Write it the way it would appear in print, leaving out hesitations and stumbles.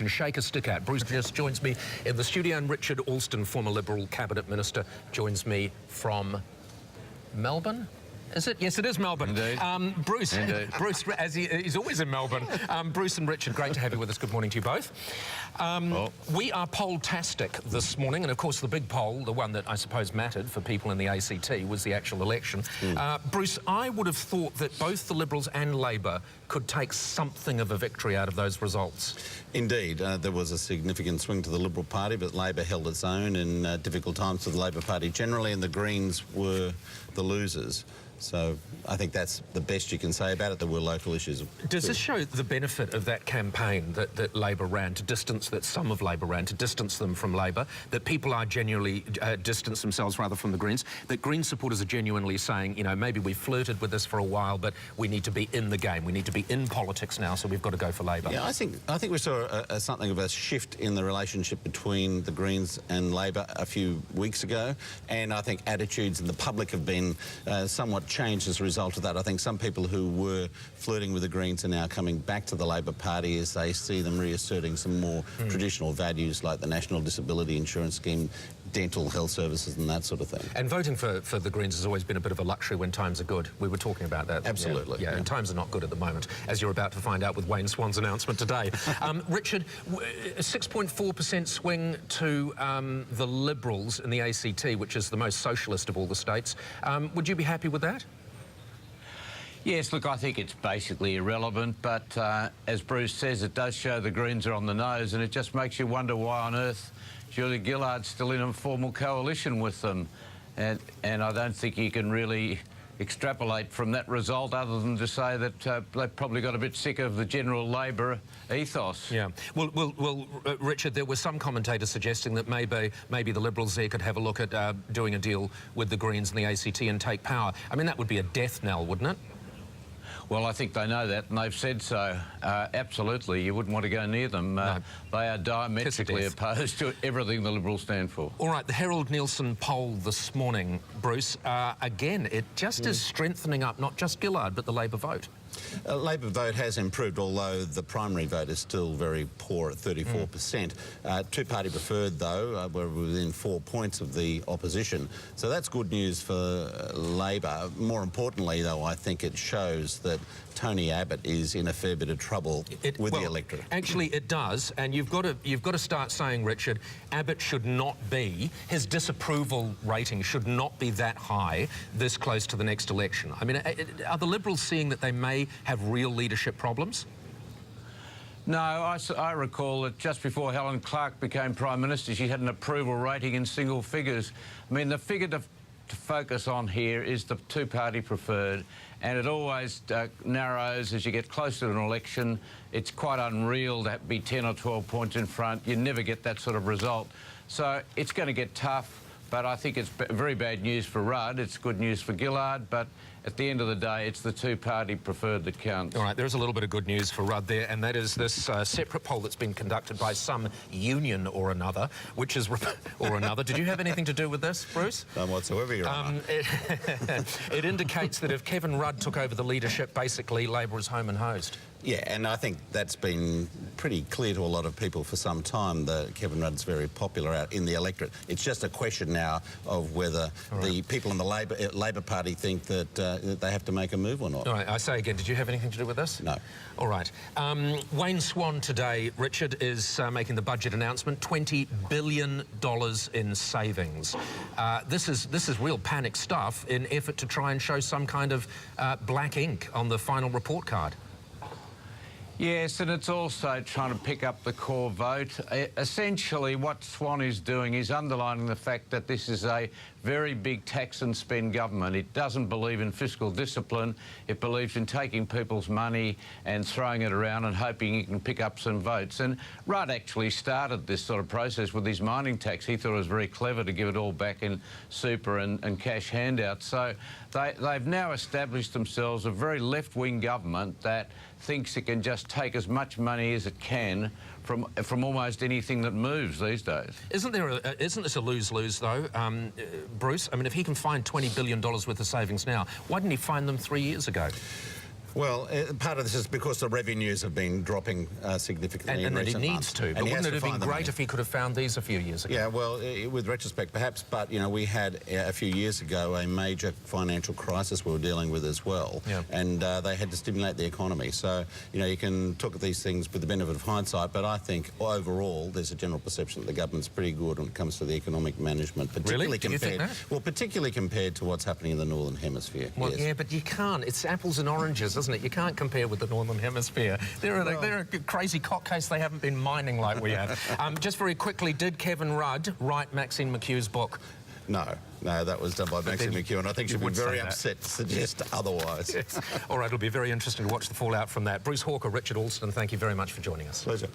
can shake a stick at. Bruce just joins me in the studio, and Richard Alston, former Liberal Cabinet Minister, joins me from Melbourne. Is it? Yes, it is Melbourne. Indeed. Bruce, Indeed. Bruce, as he's always in Melbourne. Bruce and Richard, great to have you with us. Good morning to you both. We are poll-tastic this morning, and of course the big poll, the one that I suppose mattered for people in the ACT, was the actual election. Bruce, I would have thought that both the Liberals and Labor could take something of a victory out of those results. Indeed, there was a significant swing to the Liberal Party, but Labor held its own in difficult times for the Labor Party generally, and the Greens were the losers. So I think that's the best you can say about it. There were local issues. Does this show the benefit of that campaign that Labor ran to distance, that some of Labor ran to distance them from Labor, that people are genuinely distance themselves rather from the Greens, that Green supporters are genuinely saying, you know, maybe we flirted with this for a while, but we need to be in the game, we need to be in politics now, so we've got to go for Labor? Yeah, I think we saw something of a shift in the relationship between the Greens and Labor a few weeks ago, and I think attitudes in the public have been somewhat changed as a result of that. I think some people who were flirting with the Greens are now coming back to the Labor Party as they see them reasserting some more traditional values like the National Disability Insurance Scheme, dental health services and that sort of thing. And voting for the Greens has always been a bit of a luxury when times are good. We were talking about that. Absolutely. Yeah, and times are not good at the moment, as you're about to find out with Wayne Swan's announcement today. Richard, a 6.4% swing to the Liberals in the ACT, which is the most socialist of all the states. Would you be happy with that? Yes, look, I think it's basically irrelevant, but as Bruce says, it does show the Greens are on the nose, and it just makes you wonder why on earth Julia Gillard's still in a formal coalition with them. And I don't think you can really extrapolate from that result other than to say that they've probably got a bit sick of the general Labor ethos. Yeah. Well, Richard, there were some commentators suggesting that maybe the Liberals there could have a look at doing a deal with the Greens and the ACT and take power. I mean, that would be a death knell, wouldn't it? Well, I think they know that, and they've said so. Absolutely, you wouldn't want to go near them. No. They are diametrically opposed to everything the Liberals stand for. All right, the Herald Nielsen poll this morning, Bruce, again, it just is strengthening up not just Gillard, but the Labor vote. Labor vote has improved, although the primary vote is still very poor at 34%. Two-party preferred, though, were within 4 points of the opposition. So that's good news for Labor. More importantly, though, I think it shows that Tony Abbott is in a fair bit of trouble with the electorate. Actually, it does, and you've got to start saying, Richard, Abbott should not be, his disapproval rating should not be that high this close to the next election. I mean, are the Liberals seeing that they may have real leadership problems? No, I recall that just before Helen Clark became Prime Minister, she had an approval rating in single figures. I mean, the figure to focus on here is the two-party preferred, and it always narrows as you get closer to an election. It's quite unreal to be 10 or 12 points in front. You never get that sort of result. So it's going to get tough, but I think it's very bad news for Rudd. It's good news for Gillard, but at the end of the day, it's the two-party preferred that counts. All right, there's a little bit of good news for Rudd there, and that is this separate poll that's been conducted by some union or another, which is... or another. Did you have anything to do with this, Bruce? None whatsoever, Your Honour. It indicates that if Kevin Rudd took over the leadership, basically Labor is home and hosed. Yeah, and I think that's been pretty clear to a lot of people for some time that Kevin Rudd's very popular out in the electorate. It's just a question now of whether the people in the Labor Party think that they have to make a move or not. All right, I say again, did you have anything to do with this? No. All right. Wayne Swan today, Richard, is making the budget announcement, $20 billion in savings. This is real panic stuff in effort to try and show some kind of black ink on the final report card. Yes, and it's also trying to pick up the core vote. Essentially, what Swan is doing is underlining the fact that this is a very big tax and spend government. It doesn't believe in fiscal discipline. It believes in taking people's money and throwing it around and hoping it can pick up some votes. And Rudd actually started this sort of process with his mining tax. He thought it was very clever to give it all back in super and cash handouts. So they've now established themselves a very left-wing government that thinks it can just take as much money as it can from almost anything that moves these days. Isn't this a lose-lose, though, Bruce? I mean, if he can find $20 billion worth of savings now, why didn't he find them 3 years ago? Well, part of this is because the revenues have been dropping significantly And in that he recent needs months. to. But And he wouldn't has it to have been find the great money. if he could have found these a few years ago? Yeah, well, with retrospect perhaps, but, you know, we had a few years ago a major financial crisis we were dealing with as well, Yeah. and they had to stimulate the economy. So, you know, you can look at these things with the benefit of hindsight, but I think overall there's a general perception that the government's pretty good when it comes to the economic management, particularly Really? Do you think compared, that? well, particularly compared to what's happening in the Northern Hemisphere. Well, yes. yeah, but you can't. It's apples and oranges, isn't it? You can't compare with the Northern Hemisphere. They're a crazy court case they haven't been mining like we have. Just very quickly, did Kevin Rudd write Maxine McHugh's book? No, that was done by Maxine McHugh, and I think she'd be would say very that. upset to suggest otherwise. Yes. All right, it'll be very interesting to watch the fallout from that. Bruce Hawker, Richard Alston, thank you very much for joining us. Pleasure.